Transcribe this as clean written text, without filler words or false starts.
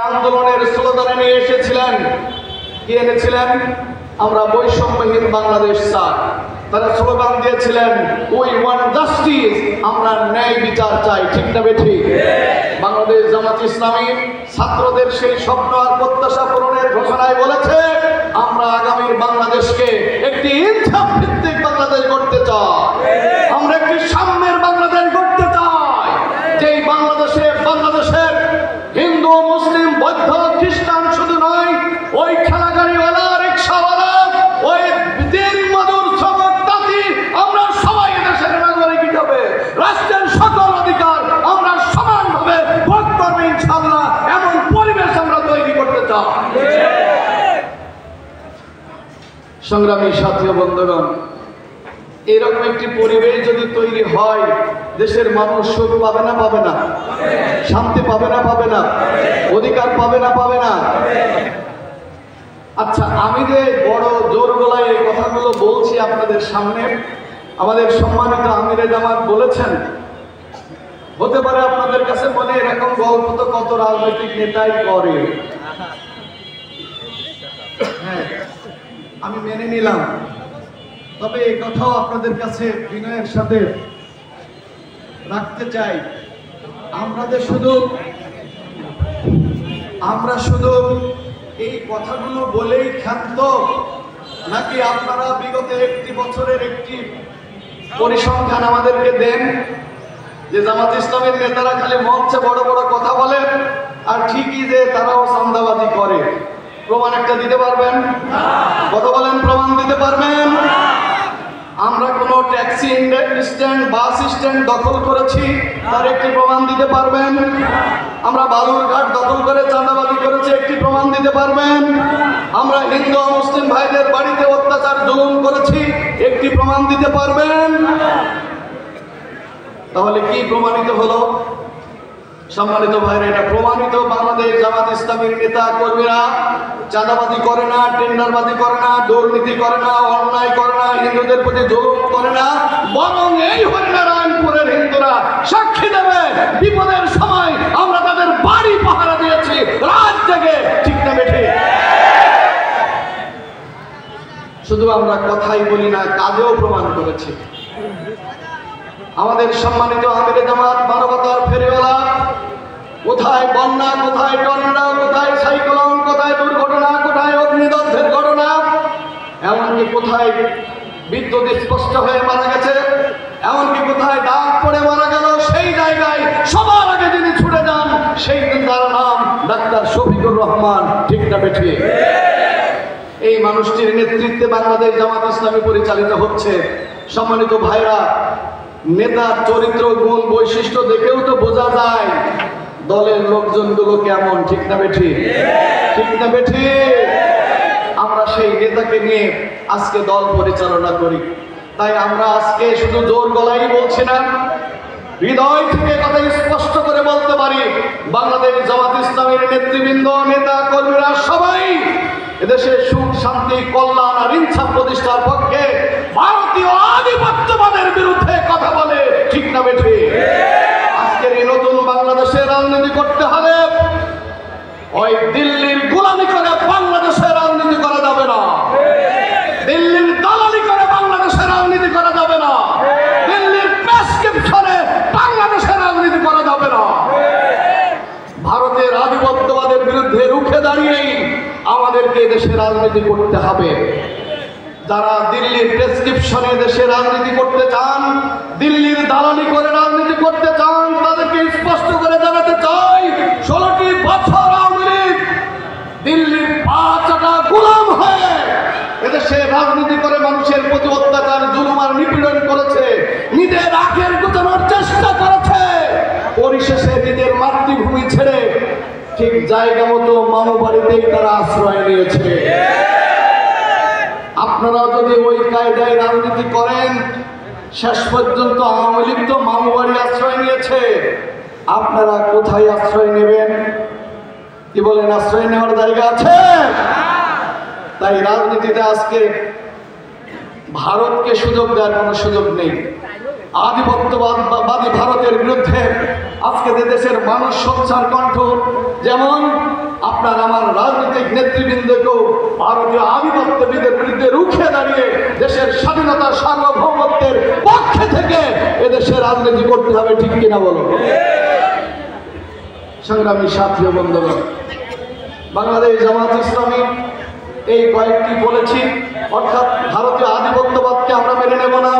আন্দোলনের স্লোগানে নিয়ে এসেছিলেন, কি এনেছিলেন? আমরা বৈষম্যহীন বাংলাদেশ চাই। তারা স্লোগান দিয়েছিলেন উই ওয়ান্ট জাস্টিস, আমরা ন্যায় বিচার চাই। ঠিক না বেঠিক? বাংলাদেশ জামাত ইসলামী ছাত্রদের সেই স্বপ্ন আর প্রত্যাশা পূরণের ঘোষণায় বলেছে আমরা আগামীর বাংলাদেশকে একটি ইনসাফ ভিত্তিক বাংলাদেশ গড়তে চাই। আমরা একটি সাম্যের বাংলাদেশ গড়তে চাই, যেই বাংলাদেশের হিন্দু মুসলিম বৌদ্ধ খ্রিস্টান শুধু নয়, ওই ঠেলাগাড়িওয়ালা রিক্সাওয়ালা ওই দিন মজুর শ্রমিক তাঁতি আমরা সবাই দেশের নাগরিক হিসাবে রাষ্ট্রের সকল অধিকার আমরা সমানভাবে ভোগ করবো ইনশাআল্লাহ। এমন পরিবেশ আমরা তৈরি করতে চাই। সংগ্রামী সাথী ও বন্ধুগণ, এরকম একটি পরিবেশ যদি তৈরি হয়, দেশের মানুষ সুখ পাবে না পাবে না? শান্তি পাবে না পাবে না? অধিকার পাবে না পাবে না? আচ্ছা, আমি যে বড় জোর গলায় এই কথাগুলো বলছি আপনাদের সামনে, আমাদের সম্মানিত আমিরে জামাত বলেছেন, হতে পারে আপনাদের কাছে মনে এরকম গল্প তো কত রাজনৈতিক নেতাই করে। হ্যাঁ, আমি মেনে নিলাম, তবে এই কথাও আপনাদের কাছে বিনয়ের সাথে রাখতে চাই, আমরা শুধু এই কথাগুলো বলেই ক্ষান্ত নাকি আপনারা বিগত একটি বছরের একটি পরিসংখ্যান আমাদেরকে দেন যে জামাত ইসলামের নেতারা খালি মঞ্চে বড় বড় কথা বলেন আর ঠিকই যে তারাও চাঁদাবাজি করে? প্রমাণ একটা দিতে পারবেন? কথা বলেন, প্রমাণ দিতে পারবেন? আমরা কোনো ট্যাক্সি স্ট্যান্ড বাস স্ট্যান্ড দখল করেছি তার একটি প্রমাণ দিতে পারবেন? আমরা বালুরঘাট দখল করে চাঁদাবাজি করেছি, একটি প্রমাণ দিতে পারবেন? আমরা হিন্দু ও মুসলিম ভাইদের বাড়িতে অত্যাচার জুলুম করেছি, একটি প্রমাণ দিতে পারবেন? তাহলে কি প্রমাণিত হলো? সম্মানিত ভাইরা, এটা প্রমাণিত বাংলাদেশ জামাত ইসলামীর নেতা কর্মীরা চাঁদাবাজি করে না, টেন্ডারবাজি করে না, দুর্নীতি করে না, অন্যায় করে না, হিন্দুদের প্রতি জুলুম করে না, বরং এই হরিনারায়ণপুরের হিন্দুরা সাক্ষী দেবে বিপদের সময় আমরা তাদের বাড়ি পাহারা দিয়েছি রাত জেগে। ঠিক না বেঠিক? শুধু আমরা কথাই বলি না, কাজেও প্রমাণ করেছি। আমাদের সম্মানিত আমিরে জামাত মানবতার ফেরিওয়ালা, কোথায় বন্যা, কোথায় টর্নেডো, কোথায় সাইক্লোন, কোথায় দুর্ঘটনা, কোথায় অগ্নিদগ্ধের ঘটনা, এমনকি কোথায় বিদ্যুৎ স্পষ্ট হয়ে মারা গেছে, এমনকি কোথায় দাগ পড়ে মারা গেল, সেই জায়গায় সবার আগে যিনি ছুটে যান সেই দিন তার নাম ডাক্তার শফিকুর রহমান। ঠিক না বেঠিক? এই মানুষটির নেতৃত্বে বাংলাদেশ জামাত ইসলামী পরিচালিত হচ্ছে। সম্মানিত ভাইরা, নেতার চরিত্র গুণ বৈশিষ্ট্য দেখেও তো বোঝা যায় দলের লোকজনগুলো কেমন। ঠিক না বেঠিক? ঠিক না বেঠিক? আমরা সেই নেতাকে নিয়ে আজকে দল পরিচালনা করি। তাই আমরা আজকে শুধু জোর গলায় বলছি না, হৃদয় থেকে কথা স্পষ্ট করে বলতে পারি, বাংলাদেশ জামাত ইসলামের নেতৃবৃন্দ, নেতা কর্মীরা সবাই এদেশে সুখ শান্তি কল্যাণ আর ইনসাফ প্রতিষ্ঠার পক্ষে, ভারতীয় আধিপত্যবাদের বিরুদ্ধে কথা বলে। ঠিক না বেঠিক? আজকের এই নতুন বাংলাদেশে রাজনীতি করতে হলে ওই দিল্লির গোলামি করে বাংলাদেশে রাজনীতি করা যাবে না, দিল্লির দালালি করে বাংলাদেশে রাজনীতি করা যাবে না, দিল্লির প্রেসক্রিপশনে বাংলাদেশে রাজনীতি করা যাবে না। ভারতের আধিপত্যবাদের বিরুদ্ধে রুখে দাঁড়িয়েই আমাদেরকে দেশে রাজনীতি করতে হবে। যারা দিল্লির প্রেসক্রিপশনে দেশে রাজনীতি করতে চান, দিল্লির দালালি করে রাজনীতি করতে চান, তাদেরকে স্পষ্ট করে জানাতে চাই, 16টি বছর আওয়ামী লীগ দিল্লির পাঁচটা গোলাম হয়ে এদেশে রাজনীতি করে মানুষের প্রতি অত্যাচার জুলুম আর নিপীড়ন করেছে, নিজের আখের গোছানোর চেষ্টা করেছে, পরিশেষে নিজের মাতৃভূমি ছেড়ে ঠিক জায়গা মতো মামু বাড়িতেই তারা আশ্রয় নিয়েছে। আপনারা যদি ওই কায়দায় রাজনীতি করেন, শেষ পর্যন্ত আওয়ামী লীগ তো মামু বাড়ি আশ্রয় নিয়েছে, আপনারা কোথায় আশ্রয় নেবেন? কি বলেন, আশ্রয় নেওয়ার জায়গা আছে? তাই রাজনীতিতে আজকে ভারতকে সুযোগ দেওয়ার কোনো সুযোগ নেই। আধিপত্যবাদী ভারতের বিরুদ্ধে আজকে দেশের মানুষ সোচ্চার কণ্ঠ, যেমন আপনার আমার রাজনৈতিক নেতৃবৃন্দকেও ভারতীয় আধিপত্যবিদের বিরুদ্ধে রুখে দাঁড়িয়ে দেশের স্বাধীনতা সার্বভৌমত্বের পক্ষে থেকে এদেশে রাজনীতি করতে হবে, ঠিক কিনা বলো? সংগ্রামী সাথী ও বন্ধুগণ, বাংলাদেশ জামাত ইসলামী এই কয়েকটি বলেছি, অর্থাৎ ভারতীয় আধিপত্যবাদকে আমরা মেনে নেব না।